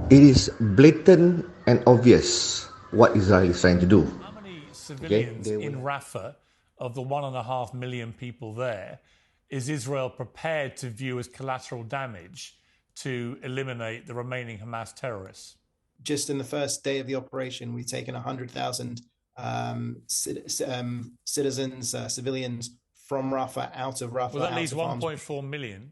It is blatant and obvious what Israel is trying to do. How many civilians in Rafah, of the 1.5 million people there, is Israel prepared to view as collateral damage to eliminate the remaining Hamas terrorists? Just in the first day of the operation, we've taken 100,000 citizens, civilians from Rafah out of Rafah. Well, that leaves 1.4 million.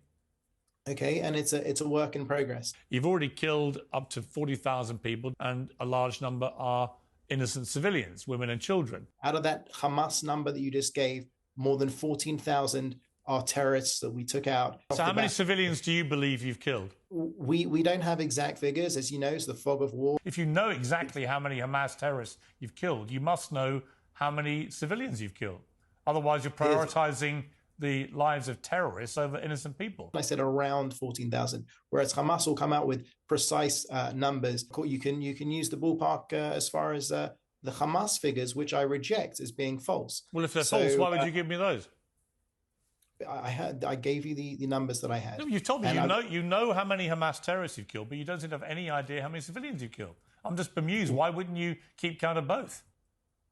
Okay, and it's a work in progress. You've already killed up to 40,000 people, and a large number are innocent civilians, women and children. Out of that Hamas number that you just gave, more than 14,000 are terrorists that we took out. So how many civilians do you believe you've killed? We don't have exact figures. As you know, it's the fog of war. If you know exactly how many Hamas terrorists you've killed, you must know how many civilians you've killed. Otherwise, you're prioritizing the lives of terrorists over innocent people. I said around 14,000, whereas Hamas will come out with precise numbers. You can use the ballpark as far as the Hamas figures, which I reject as being false. Well, if they're false, why would you give me those? I gave you the numbers that I had. No, you've told me you know how many Hamas terrorists you've killed, but you don't seem to have any idea how many civilians you've killed. I'm just bemused. Why wouldn't you keep count of both?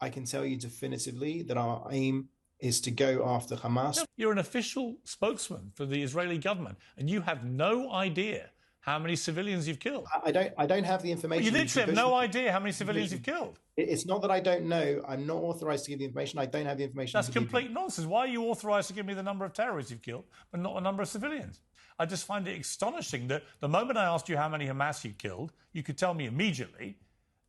I can tell you definitively that our aim is to go after Hamas. No, you're an official spokesman for the Israeli government, and you have no idea how many civilians you've killed. I don't have the information. Well, you literally have no idea how many civilians you've killed. It's not that I don't know. I'm not authorized to give the information. I don't have the information. That's complete nonsense. Why are you authorized to give me the number of terrorists you've killed, but not the number of civilians? I just find it astonishing that the moment I asked you how many Hamas you killed, you could tell me immediately.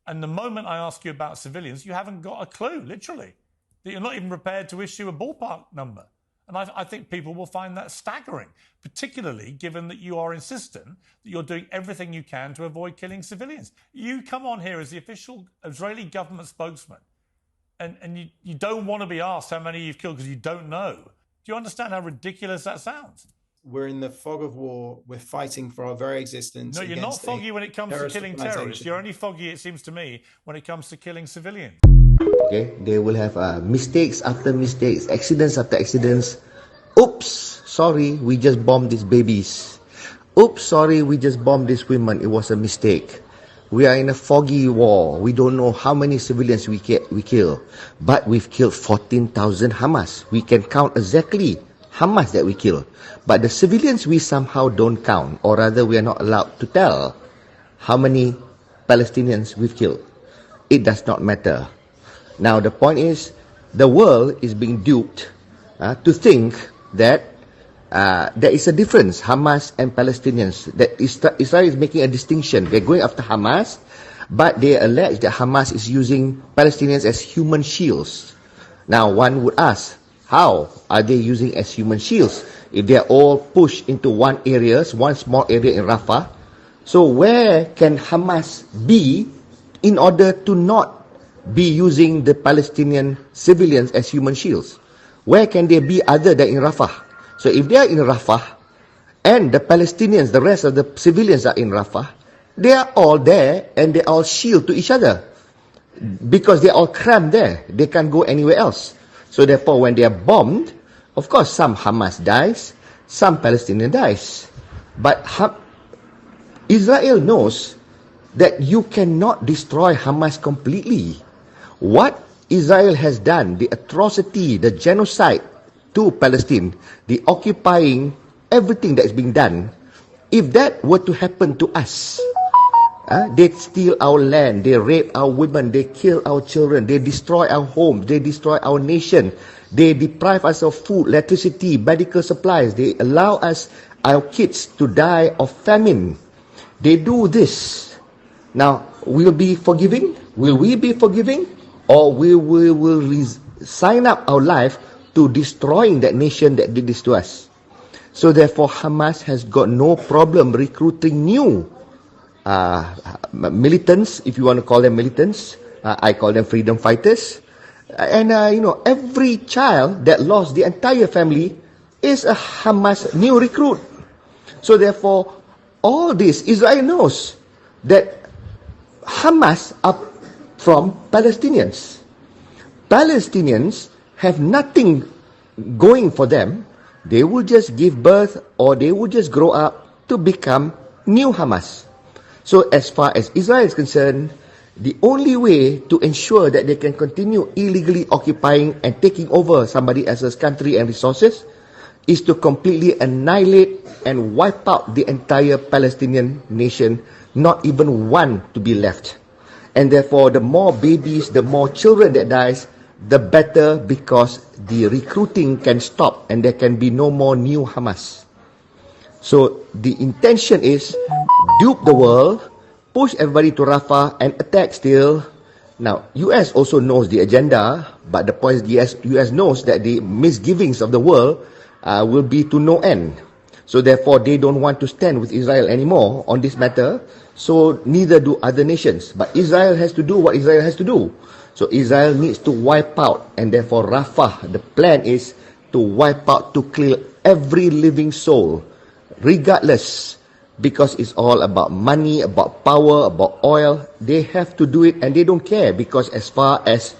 And the moment I ask you about civilians, you haven't got a clue, literally. That you're not even prepared to issue a ballpark number. And I think people will find that staggering, particularly given that you are insistent that you're doing everything you can to avoid killing civilians. You come on here as the official Israeli government spokesman, and you don't want to be asked how many you've killed because you don't know. Do you understand how ridiculous that sounds? We're in the fog of war. We're fighting for our very existence. No, you're not foggy when it comes to killing terrorists. You're only foggy, it seems to me, when it comes to killing civilians. Okay, they will have mistakes after mistakes, accidents after accidents. Oops, sorry, we just bombed these babies. Oops, sorry, we just bombed these women. It was a mistake. We are in a foggy war. We don't know how many civilians we kill. But we've killed 14,000 Hamas. We can count exactly Hamas that we kill. But the civilians we somehow don't count, or rather we are not allowed to tell how many Palestinians we've killed. It does not matter. Now the point is, the world is being duped to think that there is a difference, Hamas and Palestinians. That Israel is making a distinction. They're going after Hamas, but they allege that Hamas is using Palestinians as human shields. Now one would ask, how are they using as human shields if they are all pushed into one small area in Rafah? So where can Hamas be in order to not be using the Palestinian civilians as human shields? Where can they be other than in Rafah? So if they are in Rafah and the Palestinians, the rest of the civilians are in Rafah, they are all there and they all shield to each other because they are all crammed there. They can't go anywhere else. So therefore, when they are bombed, of course, some Hamas dies, some Palestinian dies. But Israel knows that you cannot destroy Hamas completely. What Israel has done, the atrocity, the genocide to Palestine, the occupying, everything that is being done, if that were to happen to us, they steal our land, they rape our women, they kill our children, they destroy our homes, they destroy our nation, they deprive us of food, electricity, medical supplies, they allow us, our kids, to die of famine. They do this. Now, will be forgiving? Will we be forgiving? Or we will sign up our life to destroying that nation that did this to us? So therefore, Hamas has got no problem recruiting new militants, if you want to call them militants. I call them freedom fighters. And every child that lost the entire family is a Hamas new recruit. So therefore, all this, Israel knows that Hamas are from Palestinians. Palestinians have nothing going for them. They will just give birth or they will just grow up to become new Hamas. So as far as Israel is concerned, the only way to ensure that they can continue illegally occupying and taking over somebody else's country and resources is to completely annihilate and wipe out the entire Palestinian nation, not even one to be left. And therefore, the more babies, the more children that dies, the better, because the recruiting can stop and there can be no more new Hamas. So the intention is dupe the world, push everybody to Rafah and attack still. Now, US also knows the agenda, but the point is US knows that the misgivings of the world will be to no end. So therefore, they don't want to stand with Israel anymore on this matter. So neither do other nations. But Israel has to do what Israel has to do. So Israel needs to wipe out, and therefore Rafah, the plan is to wipe out, to kill every living soul, regardless, because it's all about money, about power, about oil. They have to do it, and they don't care, because as far as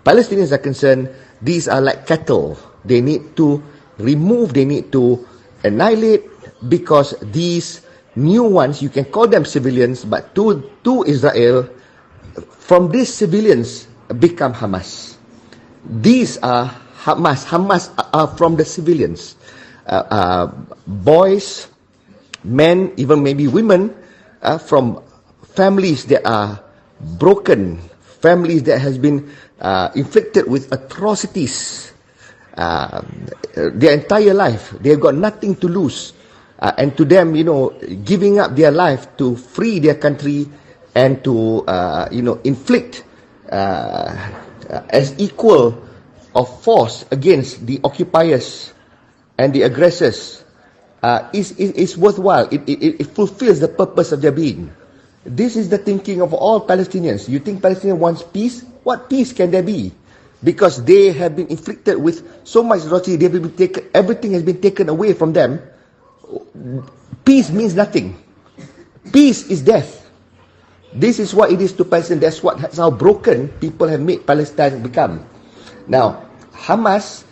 Palestinians are concerned, these are like cattle. They need to remove, they need to annihilate, because these new ones, you can call them civilians, but to Israel, from these civilians become Hamas. These are Hamas. Hamas are from the civilians. Boys, men, even maybe women, from families that are broken, families that has been inflicted with atrocities their entire life. They've got nothing to lose. And to them, giving up their life to free their country and to, inflict as equal of force against the occupiers and the aggressors is worthwhile. It fulfills the purpose of their being. This is the thinking of all Palestinians. You think Palestinians wants peace? What peace can there be? Because they have been inflicted with so much atrocity, everything has been taken away from them. Peace means nothing. Peace is death. This is what it is to Palestine. That's how broken people have made Palestine become. Now, Hamas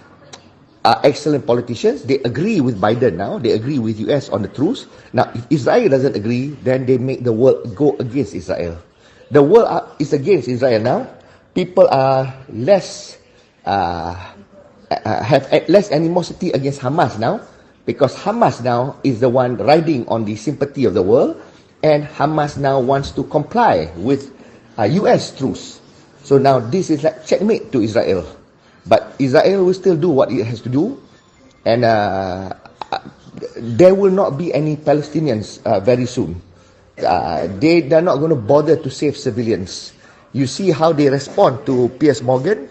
are excellent politicians. They agree with Biden now. They agree with US on the truth. Now, if Israel doesn't agree, then they make the world go against Israel. The world is against Israel now. People are have less animosity against Hamas now, because Hamas now is the one riding on the sympathy of the world, and Hamas now wants to comply with US truce. So now this is like checkmate to Israel. But Israel will still do what it has to do, and there will not be any Palestinians very soon. They're not going to bother to save civilians. You see how they respond to Piers Morgan.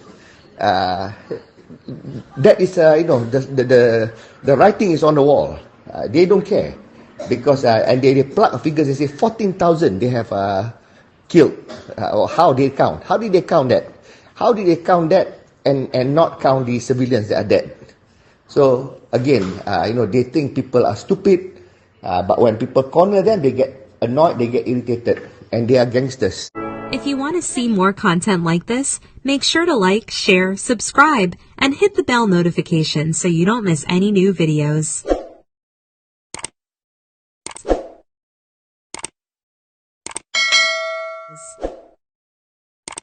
That is, the writing is on the wall. They don't care, because and they plug figures. They say 14,000 they have killed. Or how they count? How did they count that? How did they count that and not count the civilians that are dead? So again, they think people are stupid, but when people corner them, they get annoyed, they get irritated, and they are gangsters. If you want to see more content like this, make sure to like, share, subscribe, and hit the bell notification so you don't miss any new videos.